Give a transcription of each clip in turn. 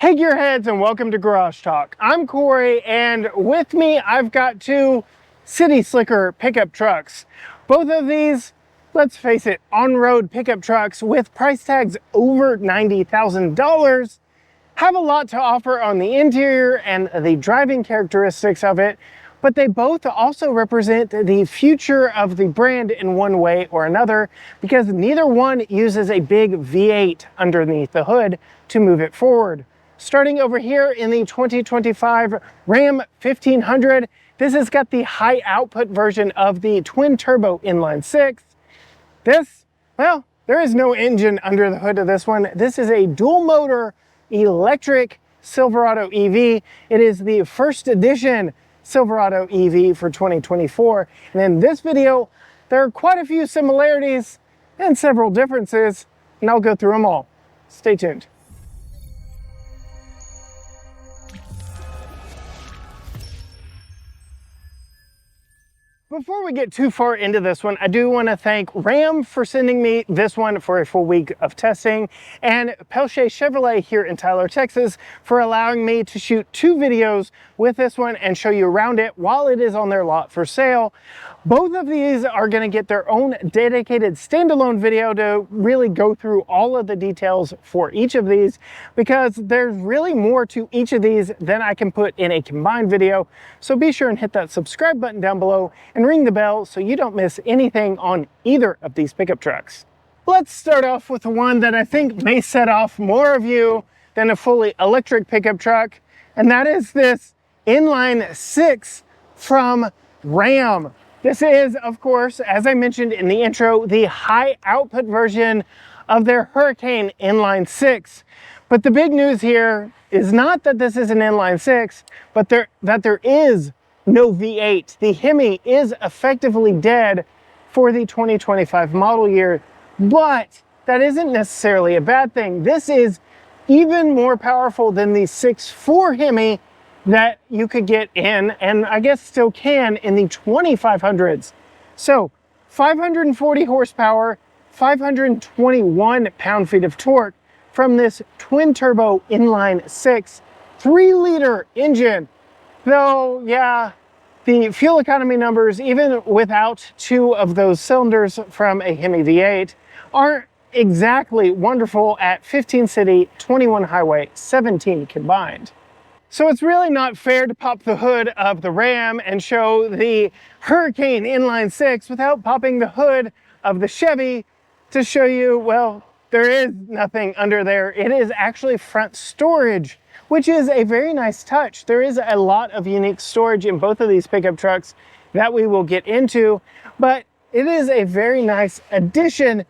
Hey gearheads, and welcome to Garage Talk. I'm Corey, and with me I've got two City Slicker pickup trucks. Both of these, let's face it, on-road pickup trucks with price tags over $90,000 have a lot to offer on the interior and the driving characteristics of it, but they both also represent the future of the brand in one way or another, because neither one uses a big V8 underneath the hood to move it forward. Starting over here in the 2025 Ram 1500, this has got the high output version of the twin turbo inline six. This, well, there is no engine under the hood of this one. This is a dual motor electric Silverado EV. It is the first edition Silverado EV for 2024. And in this video, there are quite a few similarities and several differences, and I'll go through them all. Stay tuned. Before we get too far into this one, I do want to thank Ram for sending me this one for a full week of testing, and Pelche Chevrolet here in Tyler, Texas for allowing me to shoot two videos with this one and show you around it while it is on their lot for sale. Both of these are going to get their own dedicated standalone video to really go through all of the details for each of these, because there's really more to each of these than I can put in a combined video. So be sure and hit that subscribe button down below and ring the bell so you don't miss anything on either of these pickup trucks. Let's start off with the one that I think may set off more of you than a fully electric pickup truck, and that is this Inline 6 from Ram. This is, of course, as I mentioned in the intro, the high output version of their Hurricane Inline 6. But the big news here is not that this is an Inline 6, but that there is no V8. The Hemi is effectively dead for the 2025 model year, but that isn't necessarily a bad thing. This is even more powerful than the 6.4 Hemi that you could get in, and I guess still can, in the 2500s. So 540 horsepower, 521 pound-feet of torque from this twin turbo inline 6 3-liter engine. Though, yeah, the fuel economy numbers, even without two of those cylinders from a Hemi V8, aren't exactly wonderful at 15 city, 21 highway, 17 combined. So it's really not fair to pop the hood of the Ram and show the Hurricane Inline 6 without popping the hood of the Chevy to show you, well, there is nothing under there. It is actually front storage, which is a very nice touch. There is a lot of unique storage in both of these pickup trucks that we will get into, but it is a very nice addition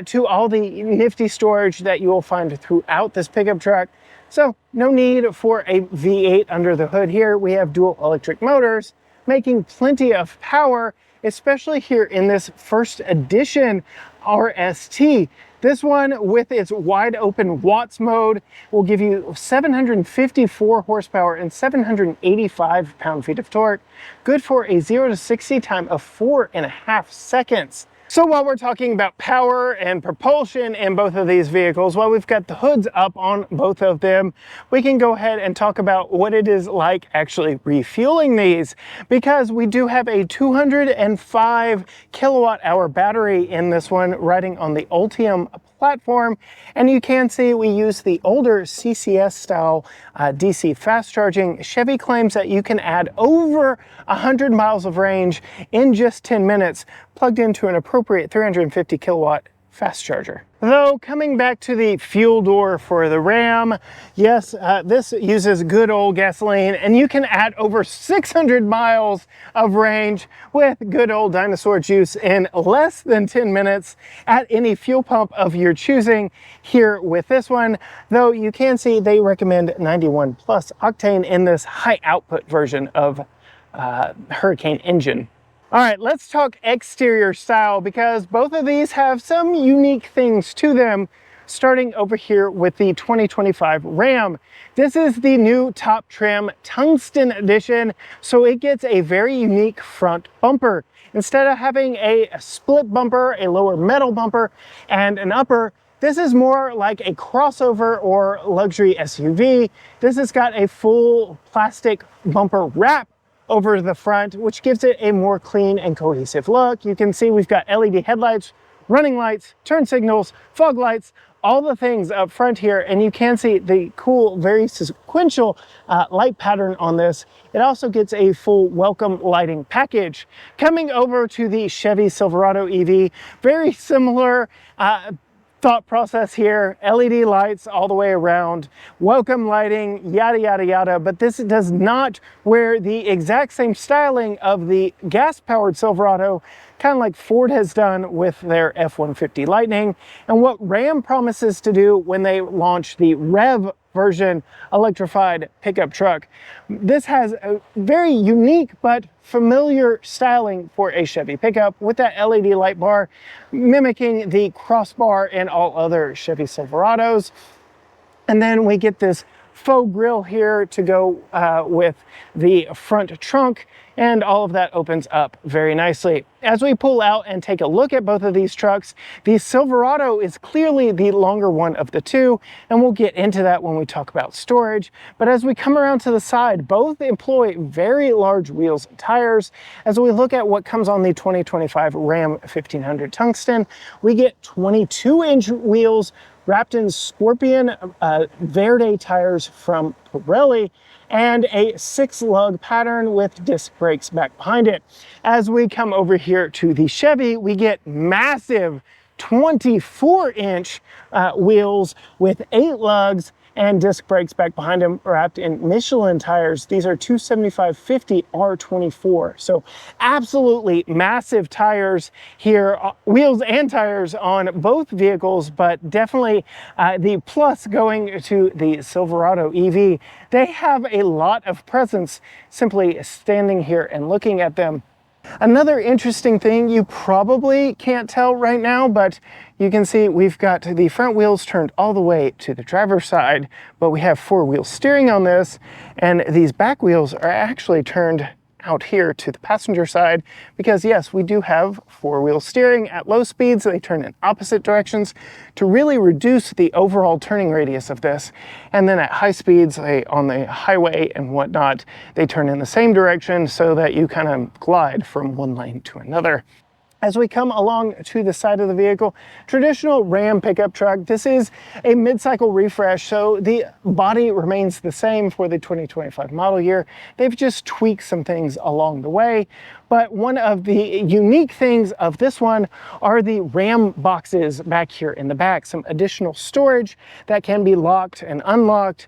to all the nifty storage that you will find throughout this pickup truck. So no need for a V8 under the hood here. We have dual electric motors making plenty of power, especially here in this first edition RST. This one, with its wide open watts mode, will give you 754 horsepower and 785 pound-feet of torque, good for a 0 to 60 time of 4.5 seconds. So while we're talking about power and propulsion in both of these vehicles, while we've got the hoods up on both of them, we can go ahead and talk about what it is like actually refueling these, because we do have a 205 kilowatt hour battery in this one riding on the Ultium platform, and you can see we use the older CCS style DC fast charging. Chevy claims that you can add over 100 miles of range in just 10 minutes plugged into an appropriate 350 kilowatt fast charger. Though, coming back to the fuel door for the Ram, yes, this uses good old gasoline, and you can add over 600 miles of range with good old dinosaur juice in less than 10 minutes at any fuel pump of your choosing here with this one. Though you can see they recommend 91 plus octane in this high output version of Hurricane engine. All right, let's talk exterior style, because both of these have some unique things to them, starting over here with the 2025 Ram. This is the new top trim Tungsten edition, so it gets a very unique front bumper. Instead of having a split bumper, a lower metal bumper, and an upper, This is more like a crossover or luxury SUV. This has got a full plastic bumper wrap over the front, which gives it a more clean and cohesive look. You can see we've got LED headlights, running lights, turn signals, fog lights, all the things up front here, and you can see the cool, very sequential light pattern on this. It also gets a full welcome lighting package. Coming over to the Chevy Silverado EV, very similar thought process here. LED lights all the way around, welcome lighting, yada yada yada, but this does not wear the exact same styling of the gas-powered Silverado, kind of like Ford has done with their F-150 Lightning, and what Ram promises to do when they launch the REV version electrified pickup truck. This has a very unique but familiar styling for a Chevy pickup, with that LED light bar mimicking the crossbar in all other Chevy Silverados. And then we get this faux grille here to go with the front trunk, and all of that opens up very nicely. As we pull out and take a look at both of these trucks, the Silverado is clearly the longer one of the two, and we'll get into that when we talk about storage. But as we come around to the side, both employ very large wheels and tires. As we look at what comes on the 2025 Ram 1500 Tungsten, we get 22-inch wheels wrapped in Scorpion Verde tires from Pirelli, and a 6-lug pattern with disc brakes back behind it. As we come over here to the Chevy, we get massive 24-inch wheels with 8 lugs and disc brakes back behind them, wrapped in Michelin tires. These are 275/50 R24. So absolutely massive tires here, wheels and tires on both vehicles, but definitely the plus going to the Silverado EV. They have a lot of presence simply standing here and looking at them. Another interesting thing, you probably can't tell right now, but you can see we've got the front wheels turned all the way to the driver's side, but we have 4-wheel steering on this, and these back wheels are actually turned out here to the passenger side, because yes, we do have 4-wheel steering. At low speeds, they turn in opposite directions to really reduce the overall turning radius of this. And then at high speeds, on the highway and whatnot, they turn in the same direction so that you kind of glide from one lane to another. As we come along to the side of the vehicle, traditional Ram pickup truck, this is a mid-cycle refresh, so the body remains the same for the 2025 model year. They've just tweaked some things along the way. But one of the unique things of this one are the Ram boxes back here in the back, some additional storage that can be locked and unlocked.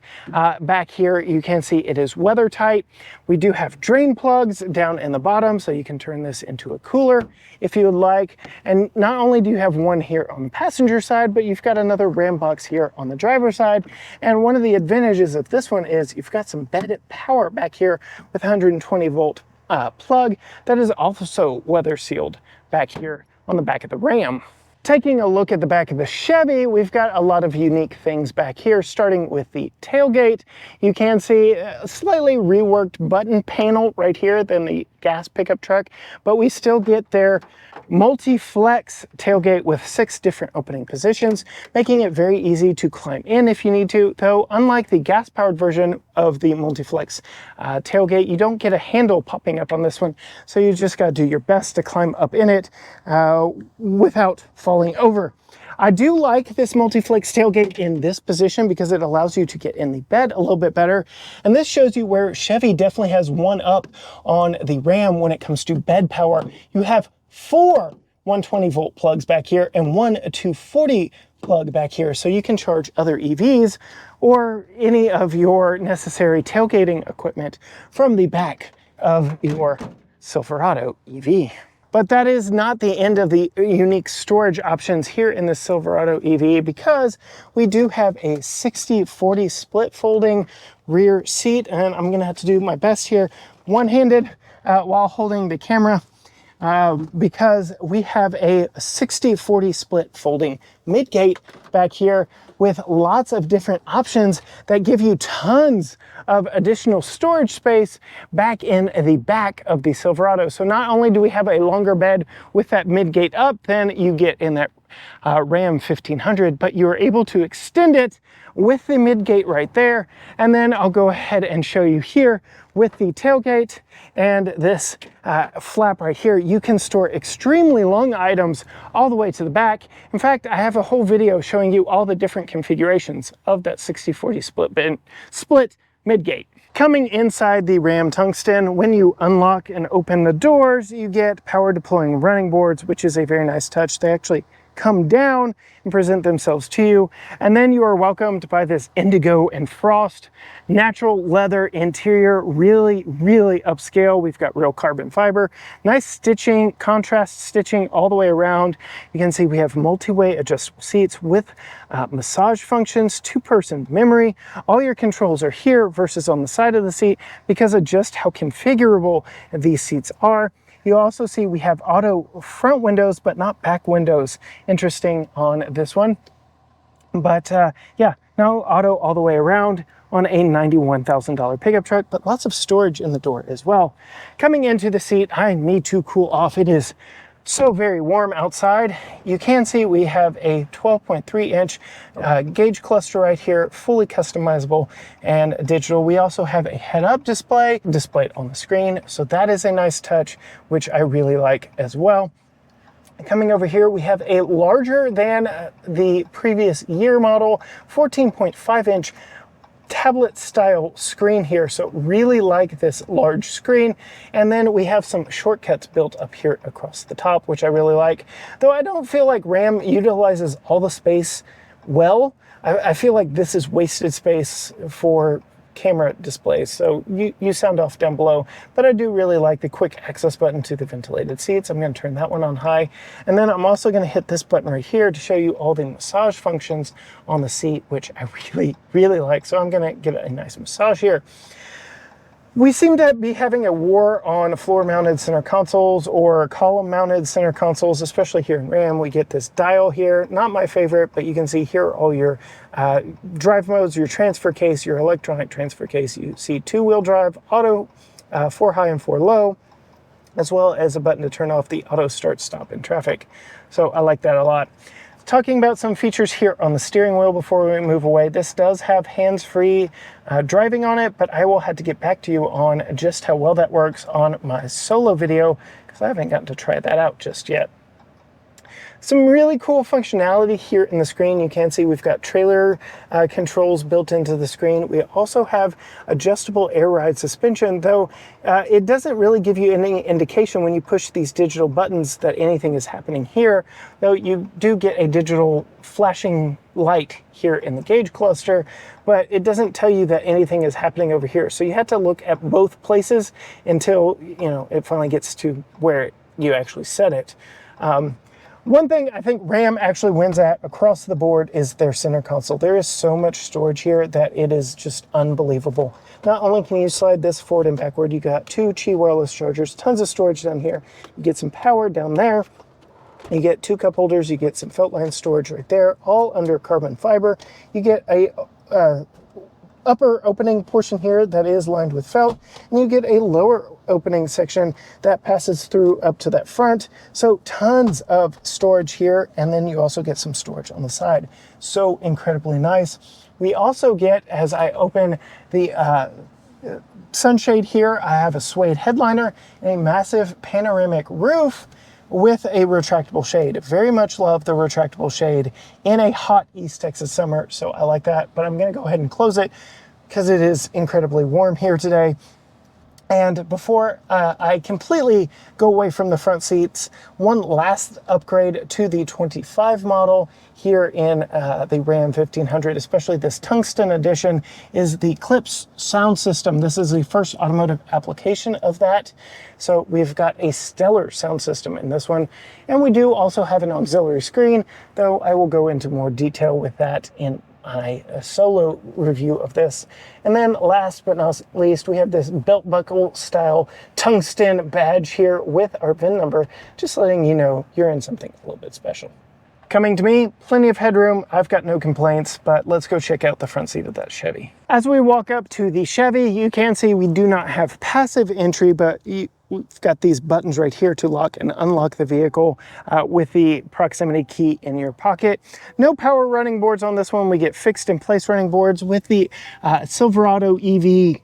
Back here, you can see it is weather tight. We do have drain plugs down in the bottom, so you can turn this into a cooler if you would like. And not only do you have one here on the passenger side, but you've got another Ram box here on the driver's side. And one of the advantages of this one is you've got some embedded power back here with 120 volt plug that is also weather sealed back here on the back of the Ram. Taking a look at the back of the Chevy, we've got a lot of unique things back here, starting with the tailgate. You can see a slightly reworked button panel right here than the gas pickup truck, but we still get their multi-flex tailgate with 6 different opening positions, making it very easy to climb in if you need to, though unlike the gas-powered version of the multi-flex tailgate, you don't get a handle popping up on this one, so you just got to do your best to climb up in it without falling over. I do like this multi-flex tailgate in this position because it allows you to get in the bed a little bit better. And this shows you where Chevy definitely has one up on the Ram when it comes to bed power. You have 4 120 volt plugs back here and 1 240 plug back here, so you can charge other EVs or any of your necessary tailgating equipment from the back of your Silverado EV. But that is not the end of the unique storage options here in the Silverado EV, because we do have a 60-40 split folding rear seat, and I'm gonna have to do my best here one-handed while holding the camera, because we have a 60-40 split folding midgate back here with lots of different options that give you tons of additional storage space back in the back of the Silverado. So not only do we have a longer bed with that midgate up, then you get in that Ram 1500, but you're able to extend it with the mid-gate right there. And then I'll go ahead and show you here with the tailgate and this flap right here. You can store extremely long items all the way to the back. In fact, I have a whole video showing you all the different configurations of that 60/40 split mid-gate. Coming inside the Ram Tungsten, when you unlock and open the doors, you get power deploying running boards, which is a very nice touch. They actually come down and present themselves to you. And then you are welcomed by this indigo and frost natural leather interior, really upscale. We've got real carbon fiber, nice stitching, contrast stitching all the way around. You can see we have multi-way adjustable seats with massage functions, 2-person memory. All your controls are here versus on the side of the seat because of just how configurable these seats are. You also see we have auto front windows, but not back windows. Interesting on this one. But yeah, no auto all the way around on a $91,000 pickup truck, but lots of storage in the door as well. Coming into the seat, I need to cool off. It is so very warm outside. You can see we have a 12.3-inch gauge cluster right here, fully customizable and digital. We also have a head-up display displayed on the screen, so that is a nice touch, which I really like as well. Coming over here, we have a larger than the previous year model, 14.5-inch tablet style screen here, so really like this large screen. And then we have some shortcuts built up here across the top, which I really like, though I don't feel like Ram utilizes all the space well. I feel like this is wasted space for camera displays, so you sound off down below. But I do really like the quick access button to the ventilated seats. I'm going to turn that one on high, and then I'm also going to hit this button right here to show you all the massage functions on the seat, which I really like. So I'm going to give it a nice massage here. We seem to be having a war on floor-mounted center consoles or column-mounted center consoles, especially here in Ram. We get this dial here, not my favorite, but you can see here all your drive modes, your transfer case, your electronic transfer case. You see 2-wheel drive, auto, 4 high and 4 low, as well as a button to turn off the auto start stop in traffic. So I like that a lot. Talking about some features here on the steering wheel before we move away, this does have hands-free driving on it, but I will have to get back to you on just how well that works on my solo video because I haven't gotten to try that out just yet. Some really cool functionality here in the screen. You can see we've got trailer controls built into the screen. We also have adjustable air ride suspension, though it doesn't really give you any indication when you push these digital buttons that anything is happening here, though you do get a digital flashing light here in the gauge cluster, but it doesn't tell you that anything is happening over here. So you have to look at both places until it finally gets to where you actually set it. One thing I think Ram actually wins at across the board is their center console. There is so much storage here that it is just unbelievable. Not only can you slide this forward and backward, you got 2 Qi wireless chargers, tons of storage down here. You get some power down there. You get 2 cup holders, you get some felt line storage right there, all under carbon fiber. You get a upper opening portion here that is lined with felt, and you get a lower opening section that passes through up to that front. So tons of storage here, and then you also get some storage on the side. So incredibly nice. We also get, as I open the sunshade here, I have a suede headliner and a massive panoramic roof with a retractable shade. Very much love the retractable shade in a hot East Texas summer, so I like that. But I'm gonna go ahead and close it because it is incredibly warm here today. And before I completely go away from the front seats, one last upgrade to the 25 model here in the Ram 1500, especially this Tungsten edition, is the Clips sound system. This is the first automotive application of that. So we've got a stellar sound system in this one. And we do also have an auxiliary screen, though I will go into more detail with that in my solo review of this. And then last but not least, we have this belt buckle style tungsten badge here with our VIN number, just letting you know you're in something a little bit special. Coming to me, plenty of headroom. I've got no complaints, but let's go check out the front seat of that Chevy. As we walk up to the Chevy, you can see we do not have passive entry, but we've got these buttons right here to lock and unlock the vehicle with the proximity key in your pocket. No power running boards on this one. We get fixed in place running boards with the Silverado EV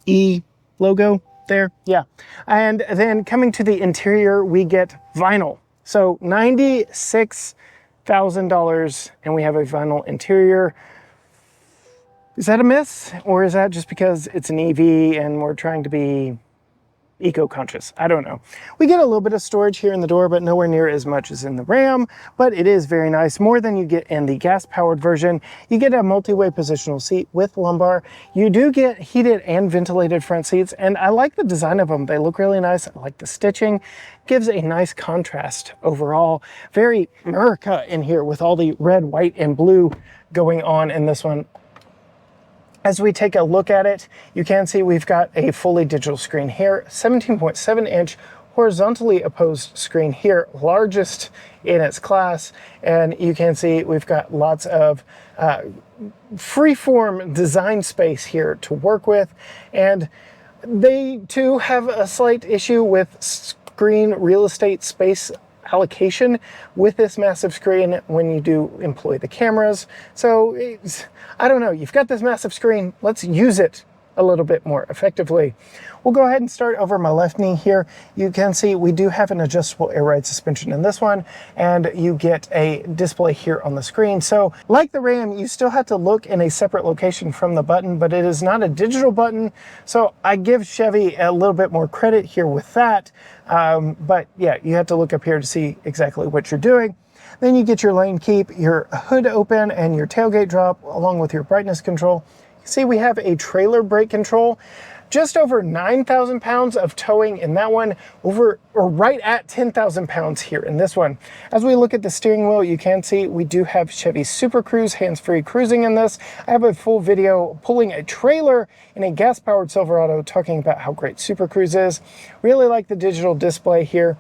E logo there. Yeah. And then coming to the interior, we get vinyl. So $96,000 and we have a vinyl interior. Is that a miss, or is that just because it's an EV and we're trying to be eco-conscious? I don't know. We get a little bit of storage here in the door, but nowhere near as much as in the Ram, but it is very nice, more than you get in the gas-powered version. You get a multi-way positional seat with lumbar. You do get heated and ventilated front seats, and I like the design of them. They look really nice. I like the stitching. Gives a nice contrast overall. Very America in here with all the red, white, and blue going on in this one. As we take a look at it, you can see we've got a fully digital screen here, 17.7-inch horizontally opposed screen here, largest in its class. And you can see we've got lots of freeform design space here to work with. And they too have a slight issue with screen real estate space allocation with this massive screen when you do employ the cameras. So I don't know, you've got this massive screen, let's use it a little bit more effectively. We'll go ahead and start over my left knee here. You can see we do have an adjustable air ride suspension in this one, and you get a display here on the screen. So like the Ram, you still have to look in a separate location from the button, but it is not a digital button. So I give Chevy a little bit more credit here with that. But yeah, you have to look up here to see exactly what you're doing. Then you get your lane keep, your hood open, and your tailgate drop, along with your brightness control. See, we have a trailer brake control, just over 9,000 pounds of towing in that one, over or right at 10,000 pounds here in this one. As we look at the steering wheel, you can see we do have Chevy Super Cruise hands-free cruising in this. I have a full video pulling a trailer in a gas-powered Silverado talking about how great Super Cruise is. Really like the digital display here.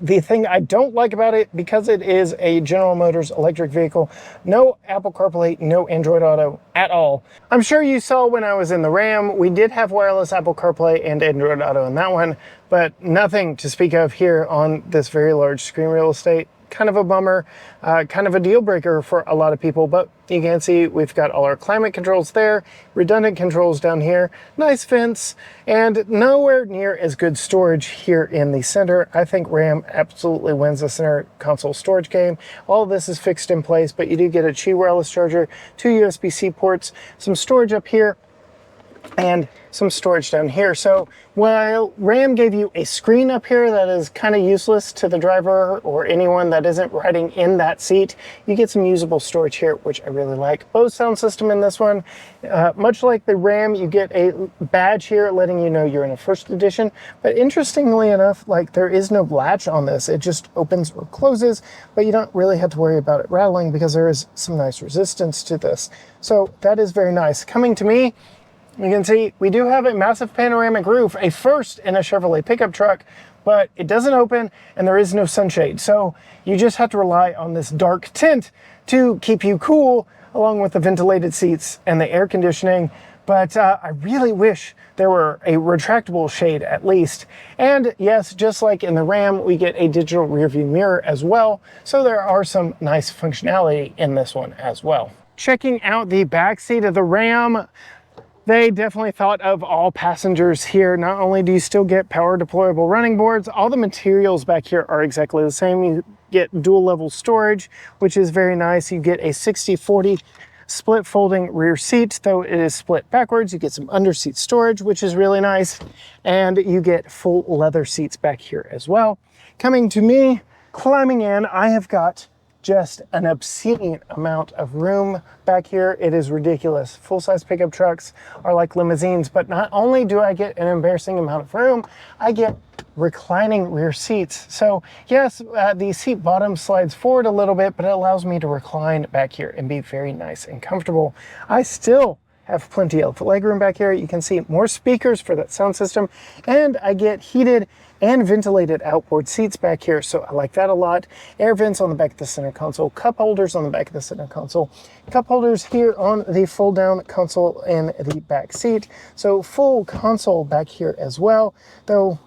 The thing I don't like about it, because it is a General Motors electric vehicle, no Apple CarPlay, no Android Auto at all. I'm sure you saw when I was in the Ram, we did have wireless Apple CarPlay and Android Auto in that one, but nothing to speak of here on this very large screen real estate. Kind of a bummer, kind of a deal breaker for a lot of people, but you can see we've got all our climate controls there, redundant controls down here, nice fence, and nowhere near as good storage here in the center. I think Ram absolutely wins the center console storage game. All of this is fixed in place, but you do get a Qi wireless charger, 2 USB-C ports, some storage up here, and some storage down here. So while Ram gave you a screen up here that is kind of useless to the driver or anyone that isn't riding in that seat, you get some usable storage here, which I really like. Bose sound system in this one. Much like the Ram, you get a badge here letting you know you're in a first edition, but interestingly enough, like, there is no latch on this. It just opens or closes, but you don't really have to worry about it rattling because there is some nice resistance to this. So that is very nice. Coming to me, you can see we do have a massive panoramic roof, a first in a Chevrolet pickup truck, but it doesn't open and there is no sunshade. So you just have to rely on this dark tint to keep you cool, along with the ventilated seats and the air conditioning. But I really wish there were a retractable shade at least. And yes, just like in the Ram, we get a digital rearview mirror as well. So there are some nice functionality in this one as well. Checking out the back seat of the Ram, they definitely thought of all passengers here. Not only do you still get power deployable running boards, all the materials back here are exactly the same. You get dual level storage, which is very nice. You get a 60/40 split folding rear seat, though it is split backwards. You get some under seat storage, which is really nice. And you get full leather seats back here as well. Coming to me, climbing in, I have got just an obscene amount of room back here. It is ridiculous. Full-size pickup trucks are like limousines, but not only do I get an embarrassing amount of room, I get reclining rear seats. So yes, the seat bottom slides forward a little bit, but it allows me to recline back here and be very nice and comfortable. I still have plenty of legroom back here. You can see more speakers for that sound system, and I get heated and ventilated outboard seats back here, so I like that a lot. Air vents on the back of the center console, cup holders on the back of the center console, cup holders here on the fold down console in the back seat. So full console back here as well, though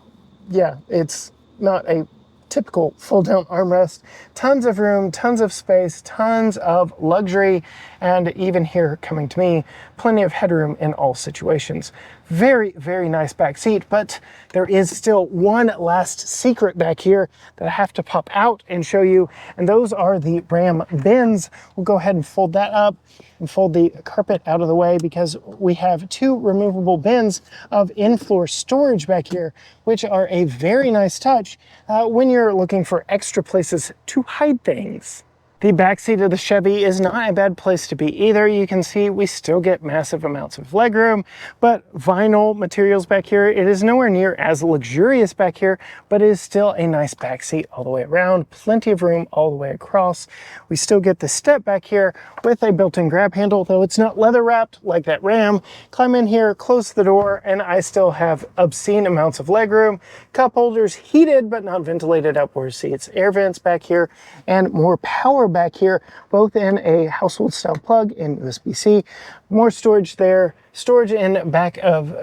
yeah, it's not a typical fold-down armrest. Tons of room, tons of space, tons of luxury, and even here coming to me, plenty of headroom in all situations. Very, very nice back seat, but there is still one last secret back here that I have to pop out and show you, and those are the Ram bins. We'll go ahead and fold that up and fold the carpet out of the way because we have two removable bins of in-floor storage back here, which are a very nice touch when you're looking for extra places to hide things. The back seat of the Chevy is not a bad place to be either. You can see we still get massive amounts of legroom, but vinyl materials back here. It is nowhere near as luxurious back here, but it is still a nice back seat all the way around. Plenty of room all the way across. We still get the step back here with a built-in grab handle, though it's not leather wrapped like that Ram. Climb in here, close the door, and I still have obscene amounts of legroom. Cup holders, heated but not ventilated outboard seats, air vents back here, and more power back here, both in a household style plug and USB-C. More storage there. Storage in back of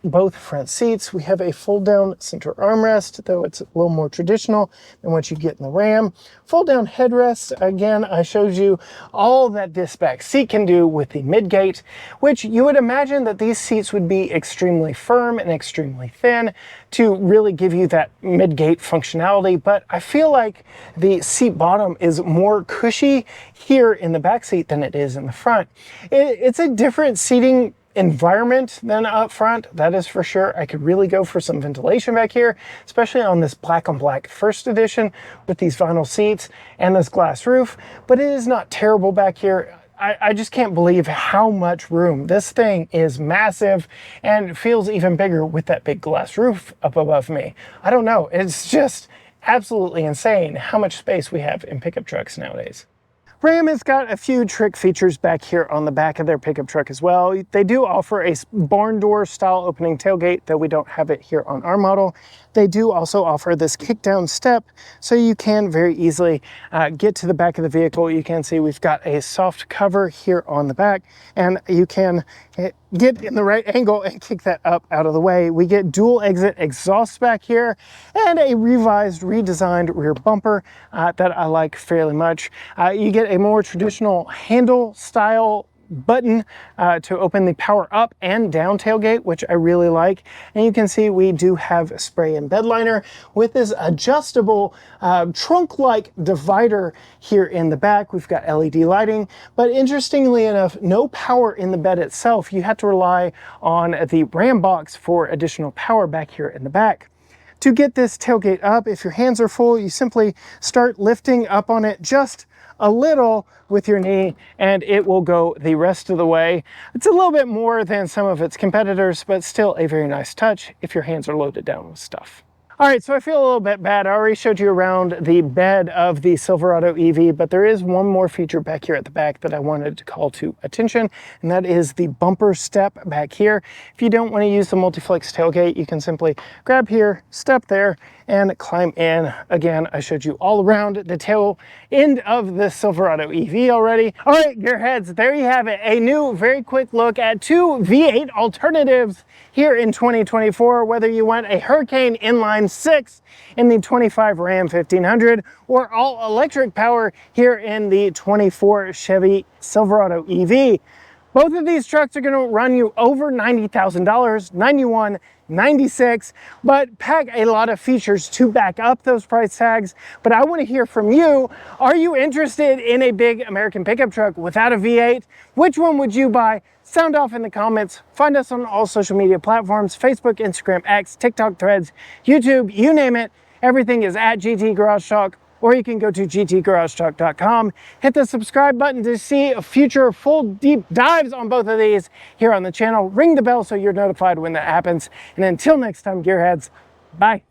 both front seats. We have a fold down center armrest, though it's a little more traditional than what you get in the Ram. Fold down headrest. Again, I showed you all that this back seat can do with the midgate, which you would imagine that these seats would be extremely firm and extremely thin to really give you that midgate functionality. But I feel like the seat bottom is more cushy here in the back seat than it is in the front. It's a different seating environment than up front, that is for sure. I could really go for some ventilation back here, especially on this black on black first edition with these vinyl seats and this glass roof, but it is not terrible back here. I just can't believe how much room. This thing is massive and feels even bigger with that big glass roof up above me. I don't know, it's just absolutely insane how much space we have in pickup trucks nowadays. Ram has got a few trick features back here on the back of their pickup truck as well. They do offer a barn door style opening tailgate, though we don't have it here on our model. They do also offer this kick down step, so you can very easily get to the back of the vehicle. You can see we've got a soft cover here on the back, and you can get in the right angle and kick that up out of the way. We get dual exit exhaust back here and a revised, redesigned rear bumper that I like fairly much. You get a more traditional handle style button to open the power up and down tailgate, which I really like. And you can see we do have spray and bed liner with this adjustable trunk-like divider here in the back. We've got LED lighting, but interestingly enough, no power in the bed itself. You have to rely on the Ram box for additional power back here in the back. To get this tailgate up, if your hands are full, you simply start lifting up on it just a little with your knee and it will go the rest of the way. It's a little bit more than some of its competitors, but still a very nice touch if your hands are loaded down with stuff. All right, so I feel a little bit bad. I already showed you around the bed of the Silverado EV, but there is one more feature back here at the back that I wanted to call to attention, and that is the bumper step back here. If you don't want to use the multi-flex tailgate, you can simply grab here, step there, and climb in. Again, I showed you all around the tail end of the Silverado EV already. All right, gearheads, there you have it. A new, very quick look at two V8 alternatives here in 2024, whether you want a Hurricane Inline 6 in the 25 Ram 1500 or all electric power here in the 24 Chevy Silverado EV. Both of these trucks are going to run you over $90,000, $91,000, $96,000, but pack a lot of features to back up those price tags. But I want to hear from you. Are you interested in a big American pickup truck without a V8? Which one would you buy? Sound off in the comments. Find us on all social media platforms: Facebook, Instagram, X, TikTok, Threads, YouTube, you name it. Everything is at GT Garage Talk. Or you can go to gtgaragetalk.com, hit the subscribe button to see future full deep dives on both of these here on the channel. Ring the bell so you're notified when that happens. And until next time, gearheads, bye.